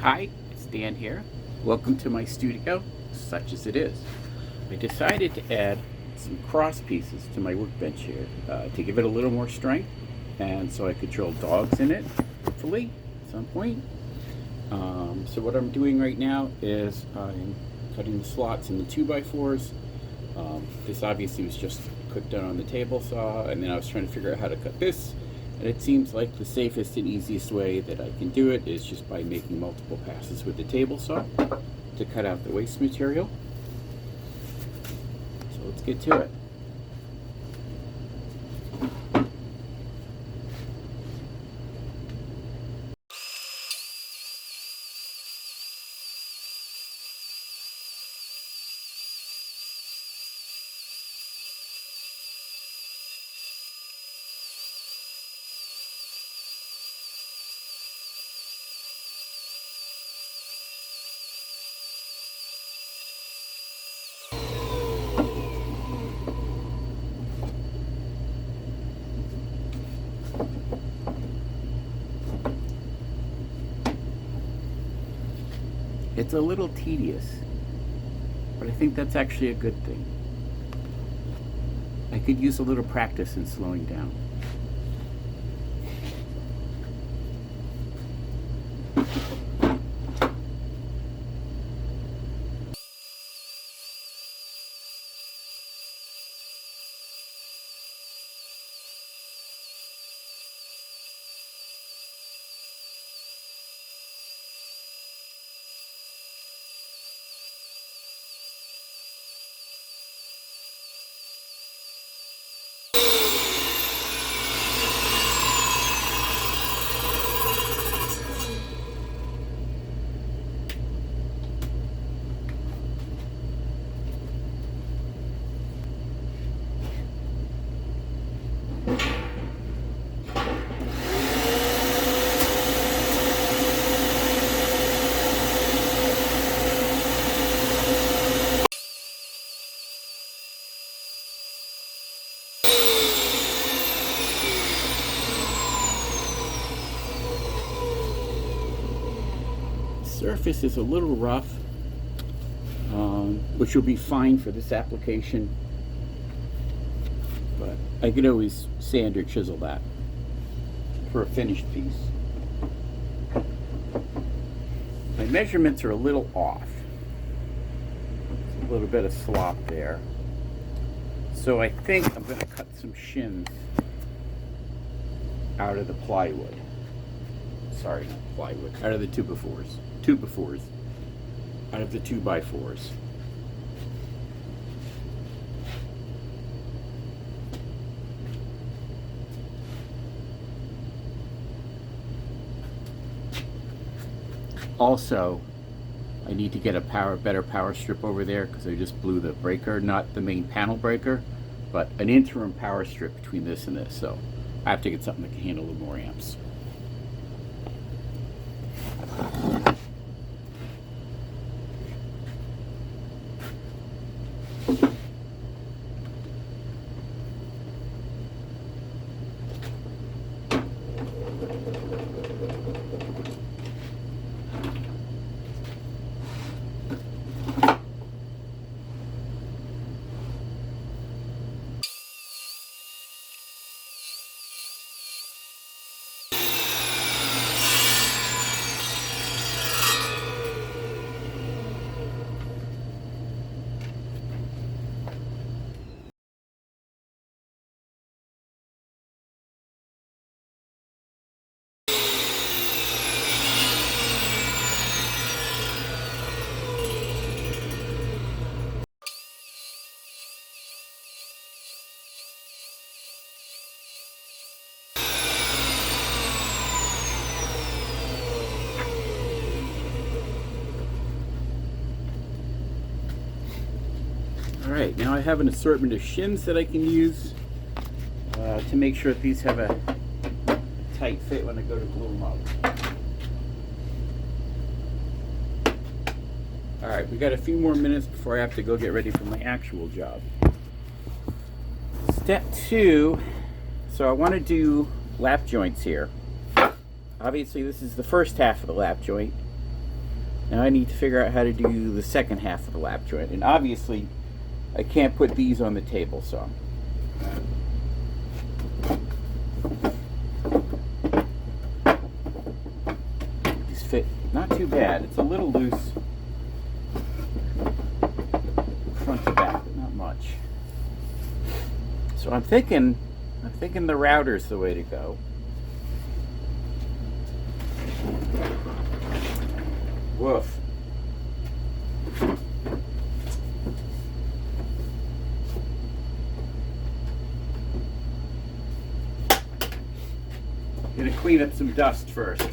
Hi, it's Dan here. Welcome to my studio, such as it is. I decided to add some cross pieces to my workbench here to give it a little more strength, and so I could drill dogs in it, hopefully, at some point. So what I'm doing right now is I'm cutting the slots in the 2x4s. This obviously was just quick done on the table saw, and then I was trying to figure out how to cut this. And it seems like the safest and easiest way that I can do it is just by making multiple passes with the table saw to cut out the waste material. So let's get to it. It's a little tedious, but I think that's actually a good thing. I could use a little practice in slowing down. Surface is a little rough, which will be fine for this application, but I could always sand or chisel that for a finished piece. My measurements are a little off. There's a little bit of slop there. So I think I'm going to cut some shims out of the plywood. Sorry, not plywood. Out of the 2x4s. 2x4s. Out of the 2x4s. Also, I need to get a better power strip over there because I just blew the breaker, not the main panel breaker, but an interim power strip between this and this. So I have to get something that can handle a little more amps. Alright, now I have an assortment of shims that I can use to make sure that these have a tight fit when I go to glue them up. Alright, we got a few more minutes before I have to go get ready for my actual job. Step 2, so I want to do lap joints here. Obviously this is the first half of the lap joint. Now I need to figure out how to do the second half of the lap joint. And obviously, I can't put these on the table saw. These fit not too bad. It's a little loose front to back, but not much. So I'm thinking the router's the way to go. Woof. Gonna clean up some dust first.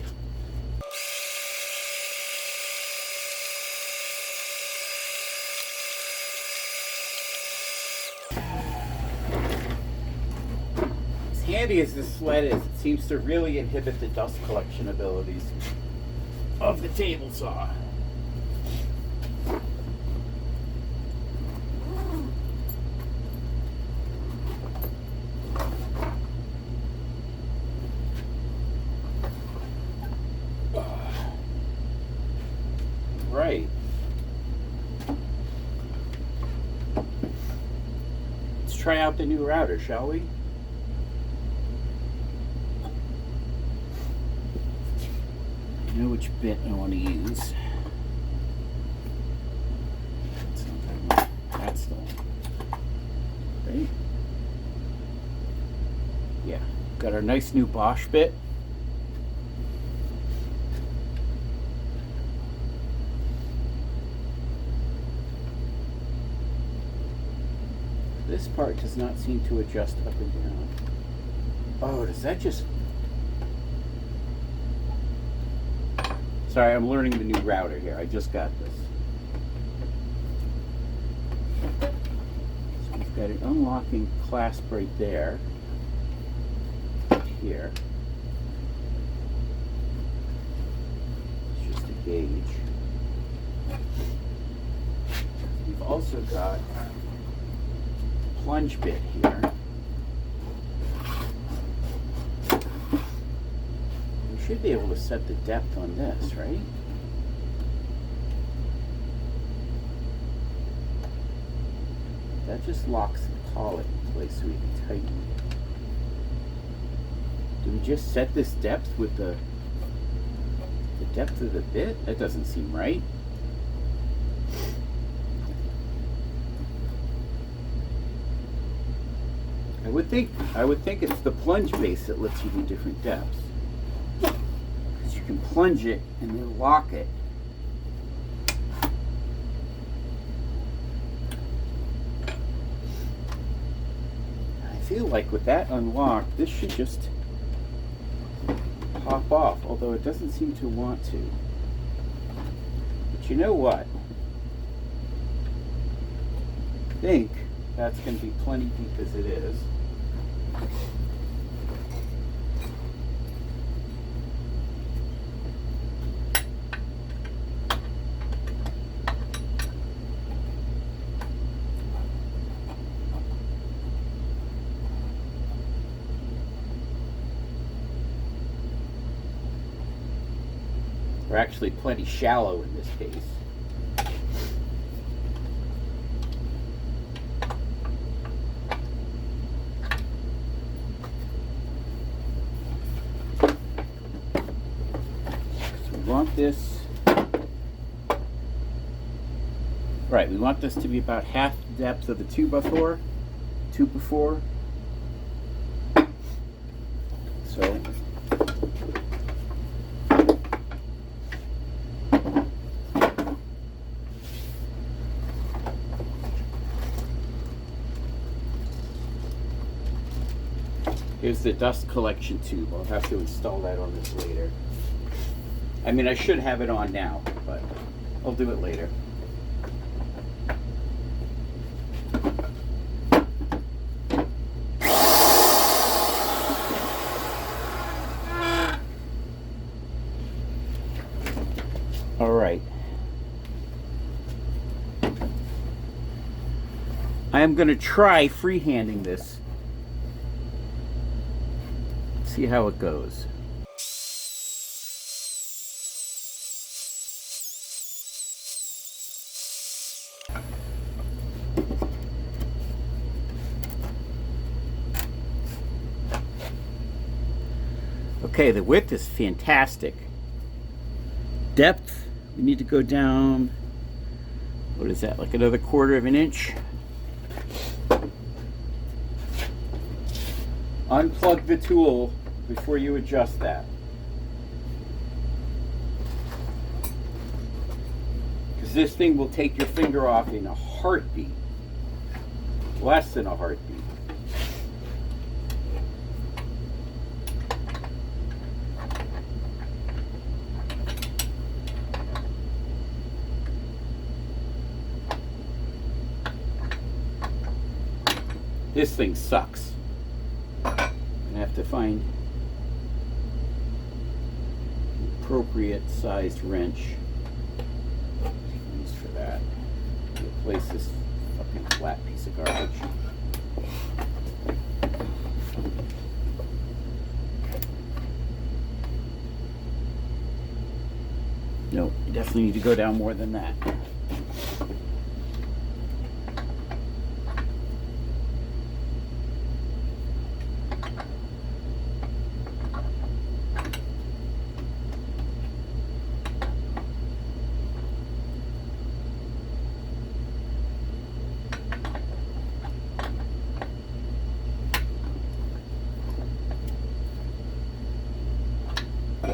As handy as this sled is, it seems to really inhibit the dust collection abilities of the table saw. Right. Let's try out the new router, shall we? I know which bit I want to use. That's the one. Right? Yeah. Got our nice new Bosch bit. This part does not seem to adjust up and down. Oh, does that just... Sorry, I'm learning the new router here. I just got this. So we've got an unlocking clasp right there. Here. It's just a gauge. We've also got plunge bit here. We should be able to set the depth on this, right? That just locks the collet in place so we can tighten it. Do we just set this depth with the depth of the bit? That doesn't seem right. I would think it's the plunge base that lets you do different depths. Because you can plunge it and then lock it. I feel like with that unlocked, this should just pop off, although it doesn't seem to want to. But you know what? I think that's going to be plenty deep as it is. We're actually plenty shallow in this case. This right, we want this to be about half the depth of the 2x4. So here's the dust collection tube. I'll have to install that on this later. I mean, I should have it on now, but I'll do it later. All right. I am going to try freehanding this. See how it goes. Okay, the width is fantastic. Depth, we need to go down, what is that, like another 1/4 of an inch? Unplug the tool before you adjust that. Because this thing will take your finger off in a heartbeat. Less than a heartbeat. This thing sucks. I have to find an appropriate sized wrench used for that. Replace this fucking flat piece of garbage. No, you definitely need to go down more than that.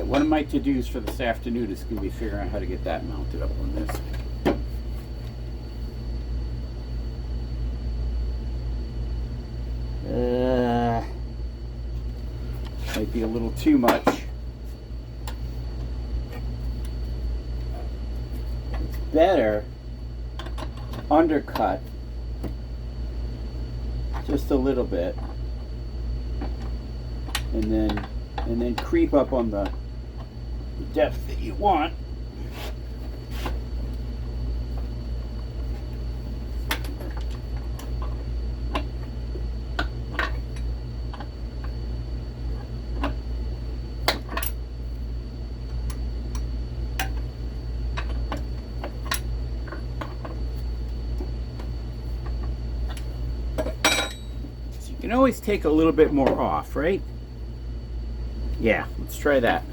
One of my to-dos for this afternoon is going to be figuring out how to get that mounted up on this. Might be a little too much. It's better to undercut just a little bit and then creep up on the depth that you want. So you can always take a little bit more off, right? Yeah, let's try that.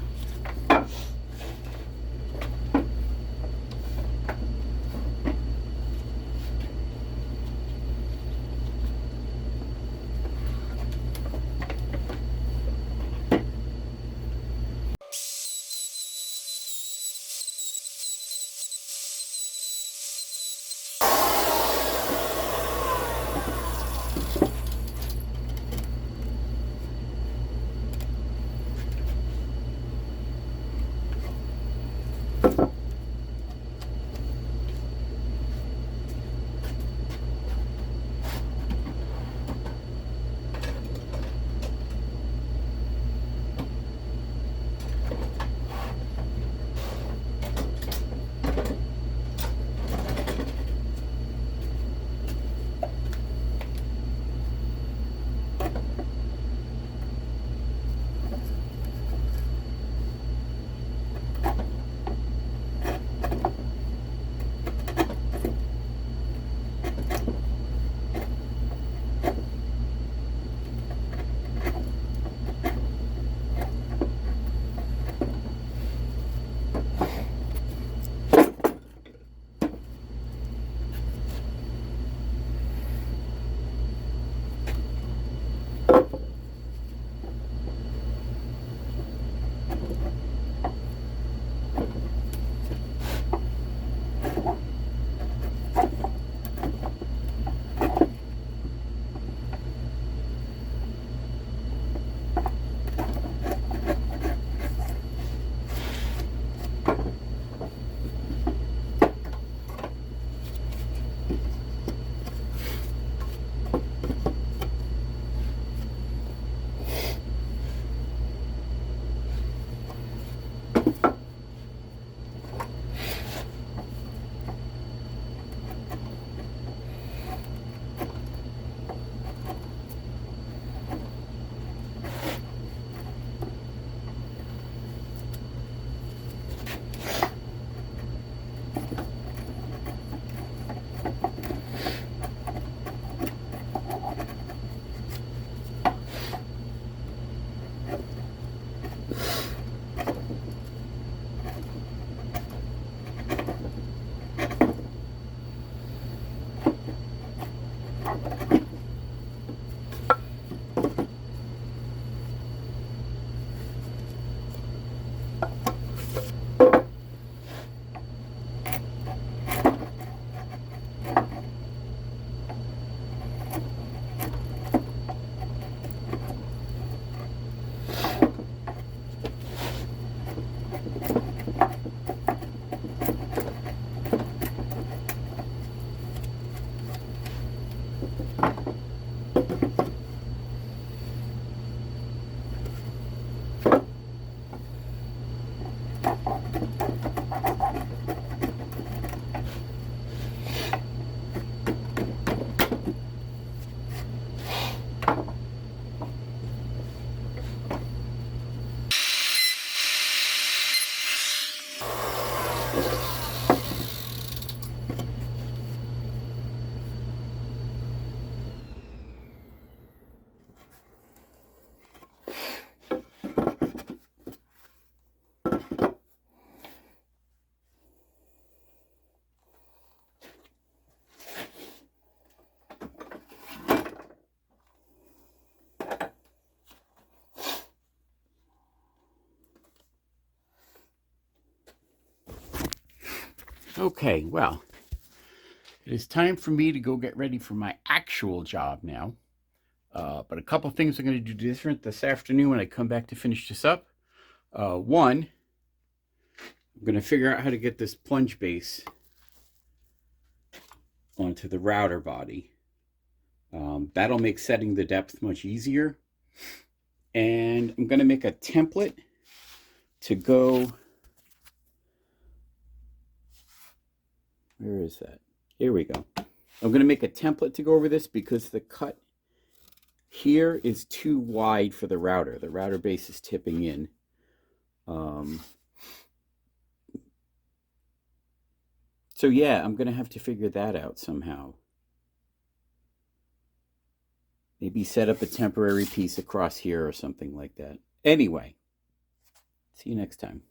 Okay, well, it is time for me to go get ready for my actual job now. But a couple things I'm going to do different this afternoon when I come back to finish this up. One, I'm going to figure out how to get this plunge base onto the router body. That'll make setting the depth much easier. And I'm going to make a template to go. Where is that? Here we go. I'm going to make a template to go over this because the cut here is too wide for the router. The router base is tipping in. So yeah, I'm going to have to figure that out somehow. Maybe set up a temporary piece across here or something like that. Anyway, see you next time.